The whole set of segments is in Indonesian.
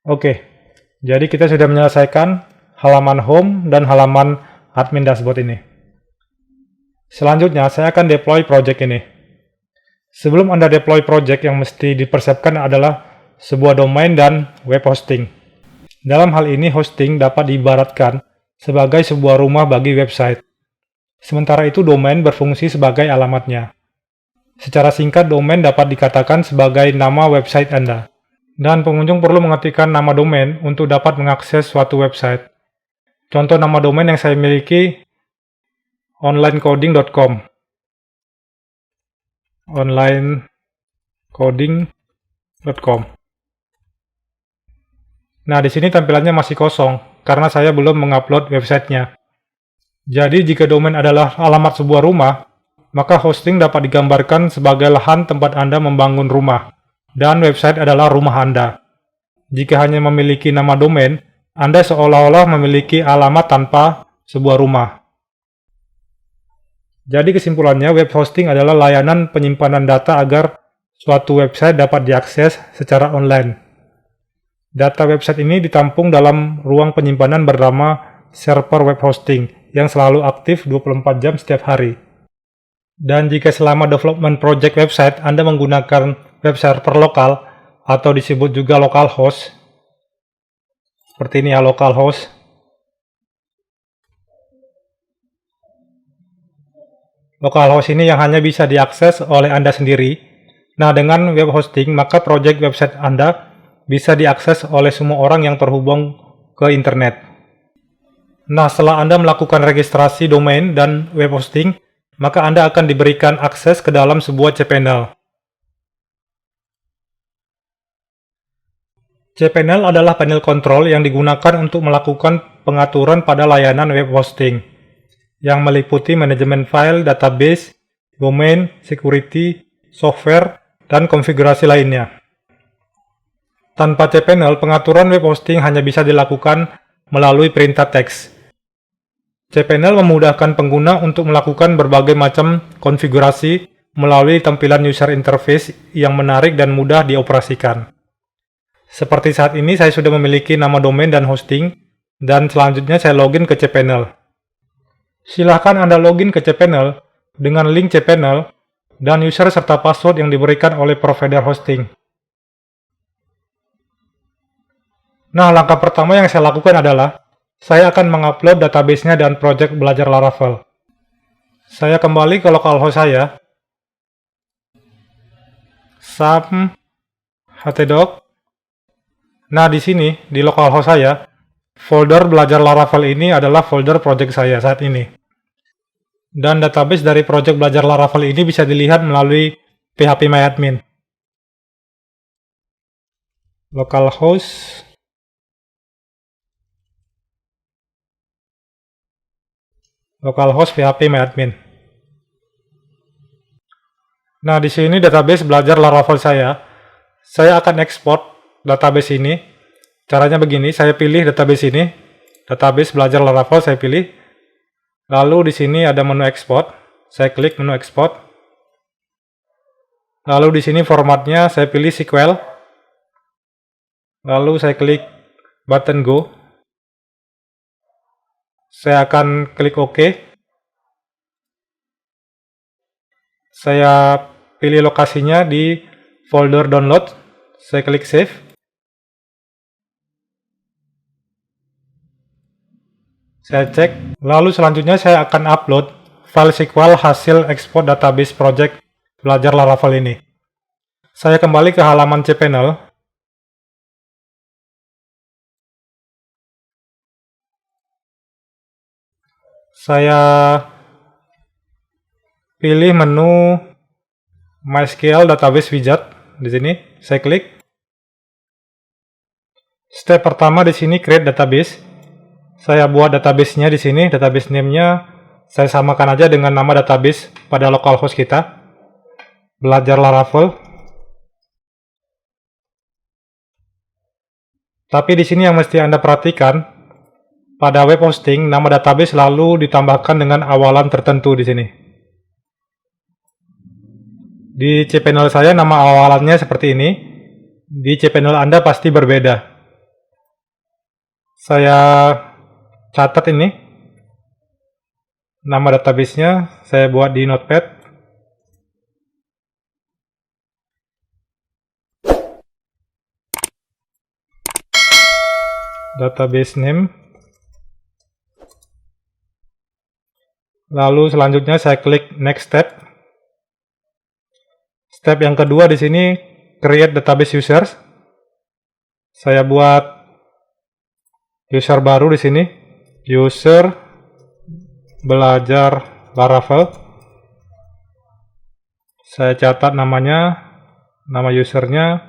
Oke, jadi kita sudah menyelesaikan halaman home dan halaman admin dashboard ini. Selanjutnya, saya akan deploy project ini. Sebelum Anda deploy project, yang mesti dipersiapkan adalah sebuah domain dan web hosting. Dalam hal ini, hosting dapat diibaratkan sebagai sebuah rumah bagi website. Sementara itu, domain berfungsi sebagai alamatnya. Secara singkat, domain dapat dikatakan sebagai nama website Anda. Dan pengunjung perlu mengetikkan nama domain untuk dapat mengakses suatu website. Contoh nama domain yang saya miliki, onlinecoding.com. onlinecoding.com. Nah, di sini tampilannya masih kosong, karena saya belum mengupload websitenya. Jadi, jika domain adalah alamat sebuah rumah, maka hosting dapat digambarkan sebagai lahan tempat Anda membangun rumah, dan website adalah rumah Anda. Jika hanya memiliki nama domain, Anda seolah-olah memiliki alamat tanpa sebuah rumah. Jadi kesimpulannya, web hosting adalah layanan penyimpanan data agar suatu website dapat diakses secara online. Data website ini ditampung dalam ruang penyimpanan bernama server web hosting yang selalu aktif 24 jam setiap hari. Dan jika selama development project website Anda menggunakan web server lokal atau disebut juga localhost, seperti ini ya, localhost. Localhost ini yang hanya bisa diakses oleh Anda sendiri. Nah, dengan web hosting, maka project website Anda bisa diakses oleh semua orang yang terhubung ke internet. Nah, setelah Anda melakukan registrasi domain dan web hosting, maka Anda akan diberikan akses ke dalam sebuah cPanel. cPanel adalah panel kontrol yang digunakan untuk melakukan pengaturan pada layanan web hosting, yang meliputi manajemen file, database, domain, security, software, dan konfigurasi lainnya. Tanpa cPanel, pengaturan web hosting hanya bisa dilakukan melalui perintah teks. cPanel memudahkan pengguna untuk melakukan berbagai macam konfigurasi melalui tampilan user interface yang menarik dan mudah dioperasikan. Seperti saat ini, saya sudah memiliki nama domain dan hosting, dan selanjutnya saya login ke cPanel. Silahkan Anda login ke cPanel dengan link cPanel dan user serta password yang diberikan oleh provider hosting. Nah, langkah pertama yang saya lakukan adalah saya akan mengupload database-nya dan project belajar Laravel. Saya kembali ke localhost saya, sam htdoc. Nah, di sini, di localhost saya, folder belajar Laravel ini adalah folder project saya saat ini. Dan database dari project belajar Laravel ini bisa dilihat melalui phpMyAdmin. Localhost phpMyAdmin. Nah, di sini database belajar Laravel saya. Saya akan ekspor database ini. Caranya begini, saya pilih database ini, database belajar Laravel saya pilih. Lalu di sini ada menu ekspor, saya klik menu ekspor. Lalu di sini formatnya saya pilih SQL. Lalu saya klik button Go. Saya akan klik OK. Saya pilih lokasinya di folder download. Saya klik save. Saya cek. Lalu selanjutnya saya akan upload file SQL hasil ekspor database project belajar Laravel ini. Saya kembali ke halaman cPanel. Saya pilih menu MySQL Database Widget di sini. Saya klik. Step pertama di sini create database. Saya buat database-nya di sini. Database name-nya saya samakan aja dengan nama database pada localhost kita. Belajar Laravel. Tapi di sini yang mesti Anda perhatikan, pada web hosting, nama database selalu ditambahkan dengan awalan tertentu di sini. Di cPanel saya nama awalannya seperti ini. Di cPanel Anda pasti berbeda. Saya catat ini. Nama database-nya saya buat di Notepad. Database name. Lalu selanjutnya saya klik next step. Step yang kedua di sini create database users. Saya buat user baru di sini. User belajar Laravel. Saya catat namanya, nama usernya.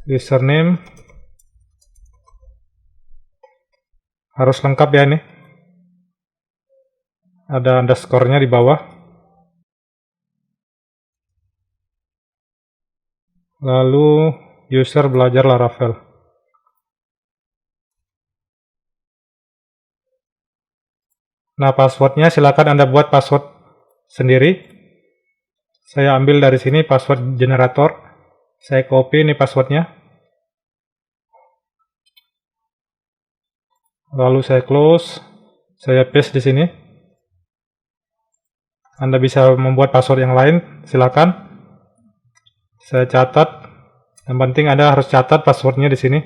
Username. Harus lengkap ya ini. Ada underscore-nya di bawah. Lalu user belajar Laravel. Nah, passwordnya silakan Anda buat password sendiri. Saya ambil dari sini password generator. Saya copy ini passwordnya. Lalu saya close. Saya paste di sini. Anda bisa membuat password yang lain, silakan. Saya catat. Yang penting Anda harus catat passwordnya di sini.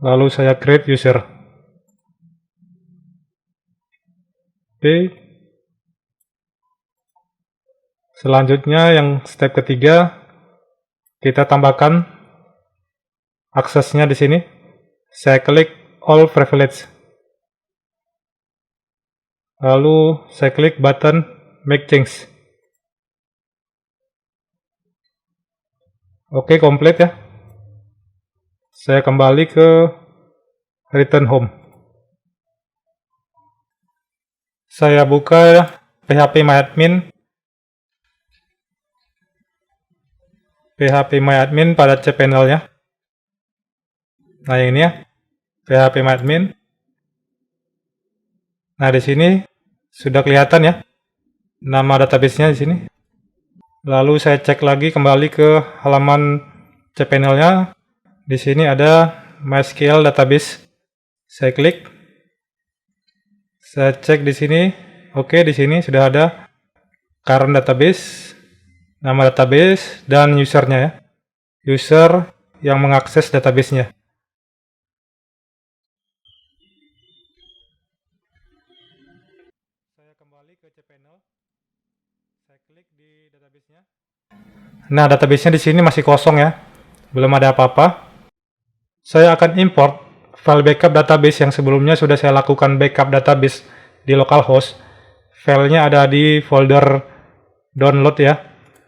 Lalu saya create user. Oke. Selanjutnya yang step ketiga, kita tambahkan aksesnya di sini. Saya klik all privilege. Lalu saya klik button make change. Oke, komplit ya. Saya kembali ke return home. Saya buka PHP MyAdmin pada cPanel-nya. Nah, yang ini ya. PHP MyAdmin. Nah, di sini sudah kelihatan ya nama database-nya di sini. Lalu saya cek lagi kembali ke halaman cPanel-nya. Di sini ada MySQL database. Saya klik. Saya cek di sini. Oke, di sini sudah ada current database, nama database, dan usernya ya. User yang mengakses database-nya. Saya kembali ke cPanel. Saya klik di database-nya. Nah, database-nya di sini masih kosong ya. Belum ada apa-apa. Saya akan import file backup database yang sebelumnya sudah saya lakukan backup database di localhost. Filenya ada di folder download ya.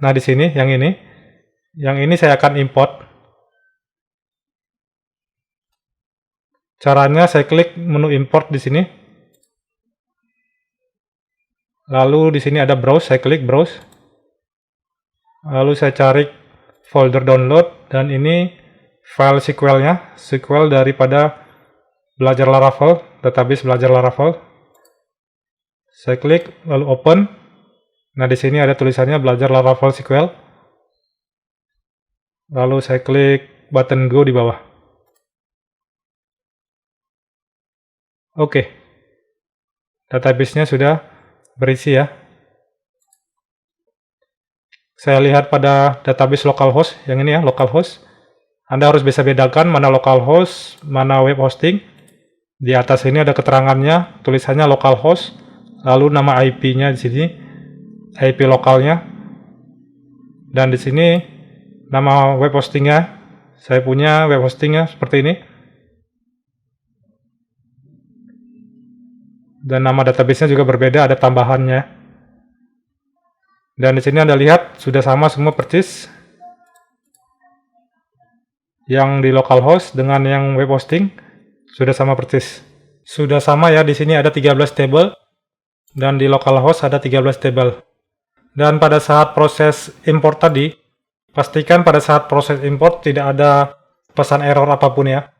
Nah, di sini yang ini. Yang ini saya akan import. Caranya saya klik menu import di sini. Lalu di sini ada browse, saya klik browse. Lalu saya cari folder download dan ini file SQL-nya, SQL daripada belajar Laravel, database belajar Laravel. Saya klik lalu open. Nah, di sini ada tulisannya belajar Laravel SQL. Lalu saya klik button go di bawah. Oke. Database-nya sudah berisi ya. Saya lihat pada database localhost, yang ini ya, localhost. Anda harus bisa bedakan mana localhost, mana web hosting. Di atas ini ada keterangannya, tulisannya localhost, lalu nama IP-nya di sini, IP lokalnya. Dan di sini nama web hostingnya. Saya punya web hostingnya seperti ini. Dan nama database-nya juga berbeda, ada tambahannya. Dan di sini Anda lihat sudah sama semua persis. Yang di localhost dengan yang web hosting sudah sama persis. Sudah sama ya, di sini ada 13 table dan di localhost ada 13 table. Dan pada saat proses import tadi, pastikan pada saat proses import tidak ada pesan error apapun ya.